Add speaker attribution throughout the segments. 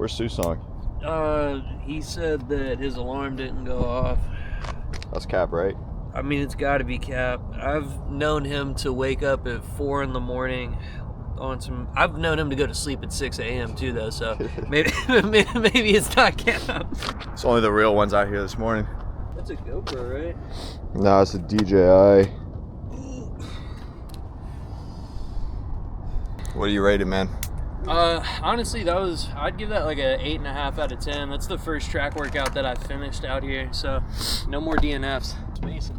Speaker 1: Where's Susong?
Speaker 2: He said that his alarm didn't go off.
Speaker 1: That's Cap, right?
Speaker 2: I mean, it's got to be Cap. I've known him to wake up at 4 in the morning on some. I've known him to go to sleep at 6 a.m. too, though. So maybe it's not Cap.
Speaker 1: It's only the real ones out here this morning.
Speaker 2: That's a GoPro, right?
Speaker 1: No, it's a DJI. What are you rated, man?
Speaker 2: Honestly, I'd give that like a 8.5 out of 10. That's the first track workout that I finished out here, so no more DNFs. It's Mason.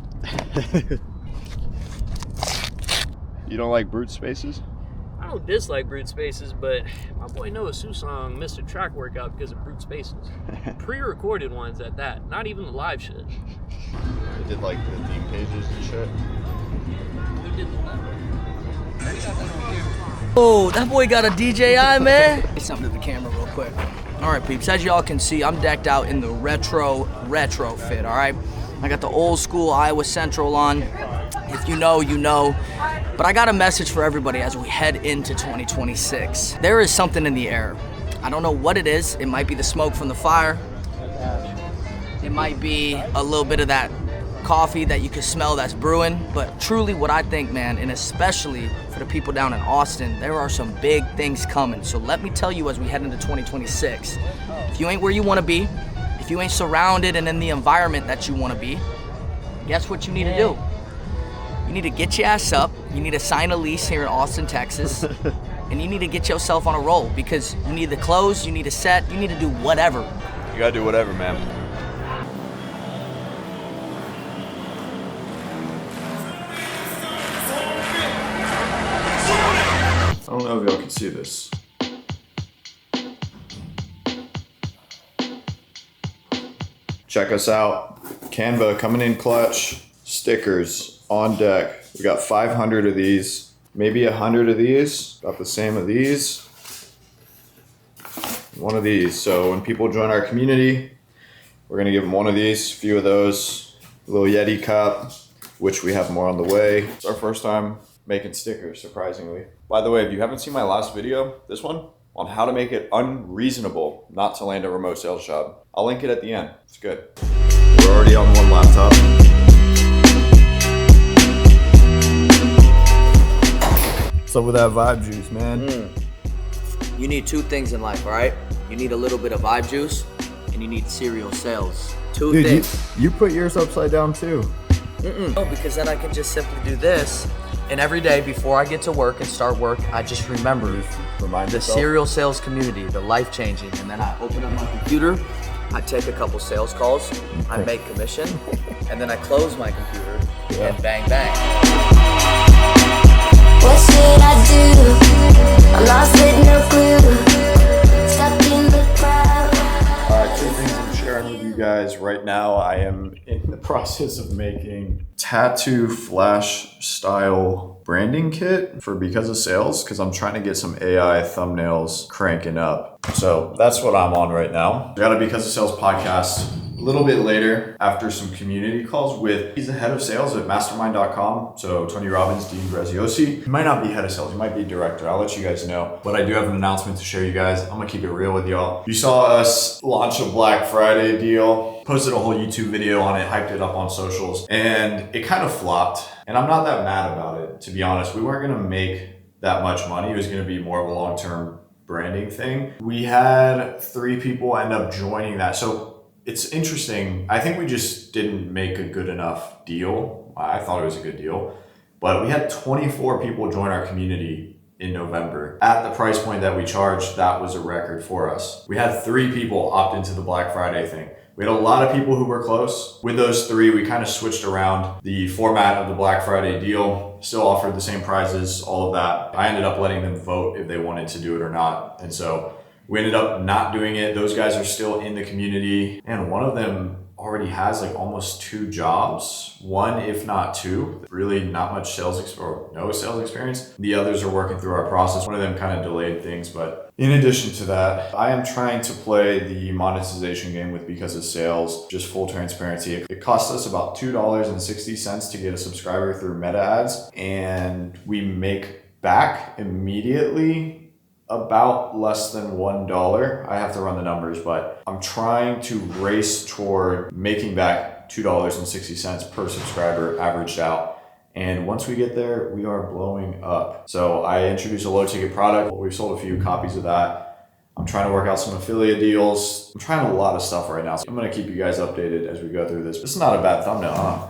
Speaker 1: You don't like brute spaces?
Speaker 2: I don't dislike brute spaces, but my boy Noah Susong missed a track workout because of brute spaces. Pre-recorded ones at that, not even the live shit.
Speaker 1: They did like the theme pages and shit.
Speaker 2: Who did the live?
Speaker 3: Oh, that boy got a DJI, man. Say something to the camera real quick. All right, peeps, as y'all can see, I'm decked out in the retro fit, all right? I got the old school Iowa Central on. If you know, you know. But I got a message for everybody as we head into 2026. There is something in the air. I don't know what it is. It might be the smoke from the fire. It might be a little bit of that coffee that you can smell that's brewing. But truly what I think, man, and especially for the people down in Austin, there are some big things coming. So let me tell you as we head into 2026, if you ain't where you want to be, if you ain't surrounded and in the environment that you want to be, guess what you need to do? You need to get your ass up, you need to sign a lease here in Austin, Texas, and you need to get yourself on a roll because you need the clothes, you need a set, you need to do whatever.
Speaker 1: You gotta do whatever, man. I don't know if y'all can see this. Check us out. Canva coming in clutch. Stickers on deck. We got 500 of these, maybe 100 of these, about the same of these. One of these. So when people join our community, we're gonna give them one of these, a few of those, a little Yeti cup, which we have more on the way. It's our first time making stickers, surprisingly. By the way, if you haven't seen my last video, this one, on how to make it unreasonable not to land a remote sales job, I'll link it at the end. It's good. We're already on one laptop. What's up with that vibe juice, man?
Speaker 3: You need two things in life, all right? You need a little bit of vibe juice and you need serial sales. Two things.
Speaker 1: You put yours upside down too.
Speaker 3: No, because then I can just simply do this. And every day before I get to work and start work, I just remember
Speaker 1: Remind
Speaker 3: the
Speaker 1: yourself.
Speaker 3: serial sales community, the life-changing. And then I open up my computer, I take a couple sales calls, I make commission, and then I close my computer and bang, bang.
Speaker 4: What should I do? I'm lost with no clue. Stuck in the crowd.
Speaker 1: All right, two things I'm sharing with you guys right now. I am in the process of making tattoo flash style branding kit for Because of Sales because I'm trying to get some AI thumbnails cranking up. So that's what I'm on right now. I got a Because of Sales podcast a little bit later after some community calls with, he's the head of sales at mastermind.com. So Tony Robbins, Dean Graziosi. He might not be head of sales, he might be director. I'll let you guys know. But I do have an announcement to share you guys. I'm gonna keep it real with y'all. You saw us launch a Black Friday deal, posted a whole YouTube video on it, hyped it up on socials, and it kind of flopped. And I'm not that mad about it, to be honest. We weren't gonna make that much money. It was gonna be more of a long-term branding thing. We had 3 people end up joining that. So it's interesting. I think we just didn't make a good enough deal. I thought it was a good deal, but we had 24 people join our community in November. At the price point that we charged, that was a record for us. We had 3 people opt into the Black Friday thing. We had a lot of people who were close. With those 3, we kind of switched around the format of the Black Friday deal, still offered the same prizes, all of that. I ended up letting them vote if they wanted to do it or not. And so we ended up not doing it. Those guys are still in the community. And one of them already has like almost 2 jobs, 1 if not 2. Really not much sales or no sales experience. The others are working through our process. One of them kind of delayed things, but in addition to that, I am trying to play the monetization game with Because of Sales. Just full transparency. It costs us about $2.60 to get a subscriber through Meta ads, and we make back immediately about less than $1. I have to run the numbers, but I'm trying to race toward making back $2.60 per subscriber averaged out. And once we get there, we are blowing up. So I introduced a low ticket product. We've sold a few copies of that. I'm trying to work out some affiliate deals. I'm trying a lot of stuff right now. So I'm gonna keep you guys updated as we go through this. This is not a bad thumbnail, huh?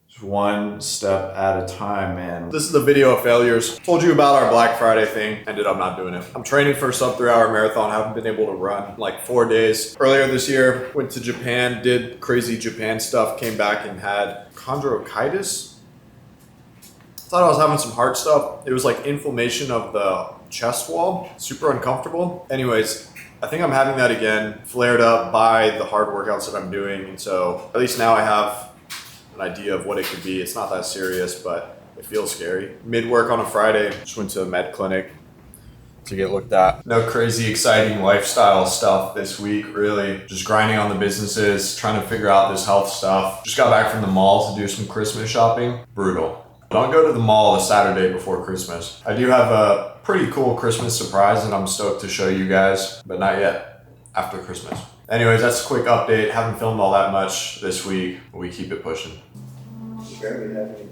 Speaker 1: Just one step at a time, man. This is the video of failures. Told you about our Black Friday thing. Ended up not doing it. I'm training for a sub 3-hour marathon. Haven't been able to run in like 4 days. Earlier this year, went to Japan, did crazy Japan stuff, came back and had chondroitis. Thought I was having some heart stuff. It was like inflammation of the chest wall. Super uncomfortable. Anyways, I think I'm having that again, flared up by the hard workouts that I'm doing. And so at least now I have an idea of what it could be. It's not that serious, but it feels scary. Mid-work on a Friday, just went to a med clinic to get looked at. No crazy exciting lifestyle stuff this week, really. Just grinding on the businesses, trying to figure out this health stuff. Just got back from the mall to do some Christmas shopping. Brutal. Don't go to the mall the Saturday before Christmas. I do have a pretty cool Christmas surprise that I'm stoked to show you guys, but not yet. After Christmas. Anyways, that's a quick update. Haven't filmed all that much this week, but we keep it pushing. Barely have any.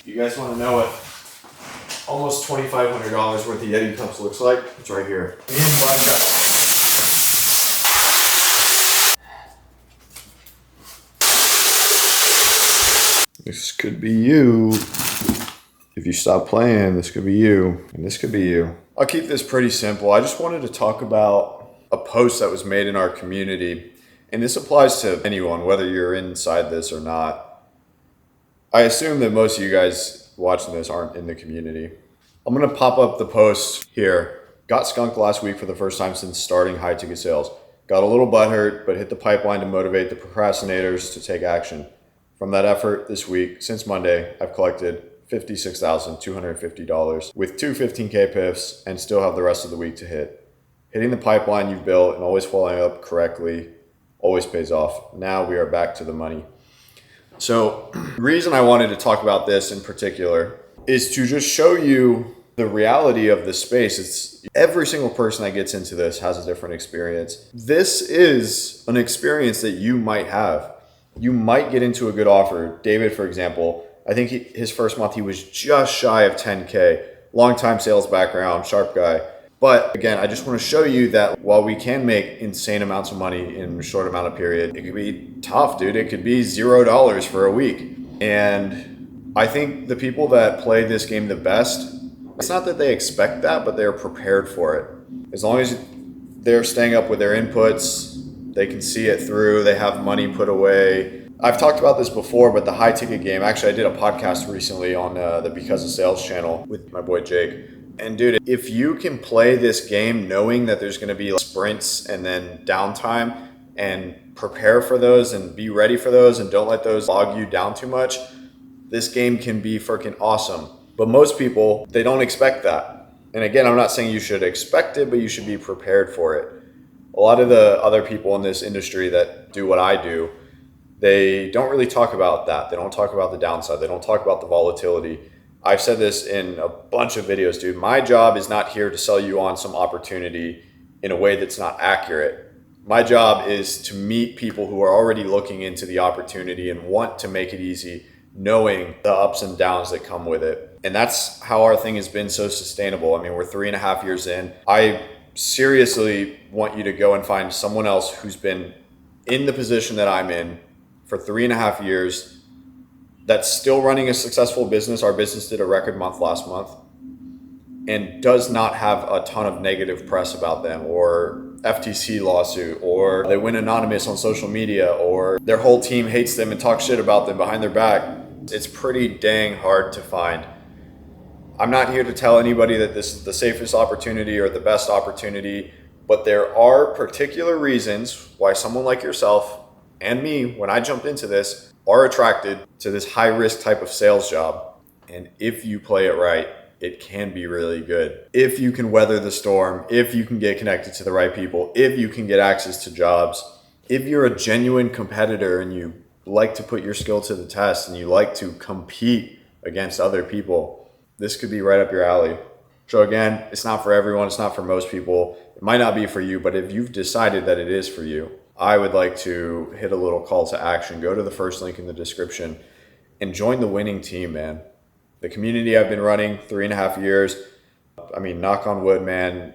Speaker 1: You guys want to know what almost $2,500 worth of Yeti cups looks like? It's right here. This could be you. If you stop playing, this could be you, and this could be you. I'll keep this pretty simple. I just wanted to talk about a post that was made in our community, and this applies to anyone, whether you're inside this or not. I assume that most of you guys watching this aren't in the community. I'm gonna pop up the post here. Got skunked last week for the first time since starting high ticket sales. Got a little butthurt, but hit the pipeline to motivate the procrastinators to take action. From that effort this week, since Monday, I've collected $56,250 with 2 15K PIFs and still have the rest of the week to hit. Hitting the pipeline you've built and always following up correctly always pays off. Now we are back to the money. So the reason I wanted to talk about this in particular is to just show you the reality of this space. It's every single person that gets into this has a different experience. This is an experience that you might have. You might get into a good offer. David, for example, I think his first month, he was just shy of 10K. Long-time sales background, sharp guy. But again, I just want to show you that while we can make insane amounts of money in a short amount of period, it could be tough, dude. It could be $0 for a week. And I think the people that play this game the best, it's not that they expect that, but they're prepared for it. As long as they're staying up with their inputs, they can see it through, they have money put away. I've talked about this before, but the high ticket game, actually I did a podcast recently on the Because of Sales channel with my boy Jake. And dude, if you can play this game knowing that there's gonna be sprints and then downtime and prepare for those and be ready for those and don't let those bog you down too much, this game can be freaking awesome. But most people, they don't expect that. And again, I'm not saying you should expect it, but you should be prepared for it. A lot of the other people in this industry that do what I do, they don't really talk about that. They don't talk about the downside. They don't talk about the volatility. I've said this in a bunch of videos, dude. My job is not here to sell you on some opportunity in a way that's not accurate. My job is to meet people who are already looking into the opportunity and want to make it easy, knowing the ups and downs that come with it. And that's how our thing has been so sustainable. I mean, we're 3.5 years in. I seriously want you to go and find someone else who's been in the position that I'm in for 3.5 years that's still running a successful business. Our business did a record month last month and does not have a ton of negative press about them or FTC lawsuit, or they went anonymous on social media, or their whole team hates them and talks shit about them behind their back. It's pretty dang hard to find. I'm not here to tell anybody that this is the safest opportunity or the best opportunity, but there are particular reasons why someone like yourself and me, when I jumped into this, are attracted to this high risk type of sales job. And if you play it right, it can be really good. If you can weather the storm, if you can get connected to the right people, if you can get access to jobs, if you're a genuine competitor and you like to put your skill to the test and you like to compete against other people, this could be right up your alley. So again, it's not for everyone. It's not for most people. It might not be for you, but if you've decided that it is for you, I would like to hit a little call to action. Go to the first link in the description and join the winning team, man. The community I've been running 3.5 years. I mean, knock on wood, man,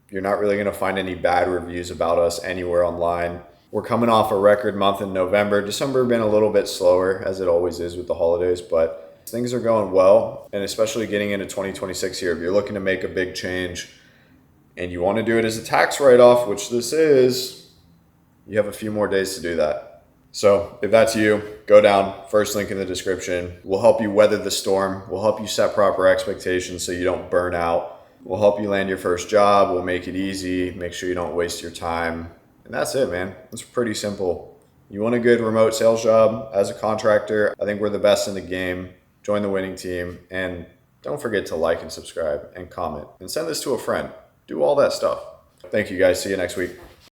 Speaker 1: you're not really going to find any bad reviews about us anywhere online. We're coming off a record month in November. December been a little bit slower, as it always is with the holidays, but things are going well. And especially getting into 2026 here, if you're looking to make a big change and you want to do it as a tax write-off, which this is, you have a few more days to do that. So if that's you, go down, first link in the description. We'll help you weather the storm. We'll help you set proper expectations so you don't burn out. We'll help you land your first job. We'll make it easy, make sure you don't waste your time. And that's it, man. It's pretty simple. You want a good remote sales job as a contractor? I think we're the best in the game. Join the winning team. And don't forget to like and subscribe and comment and send this to a friend. Do all that stuff. Thank you guys. See you next week.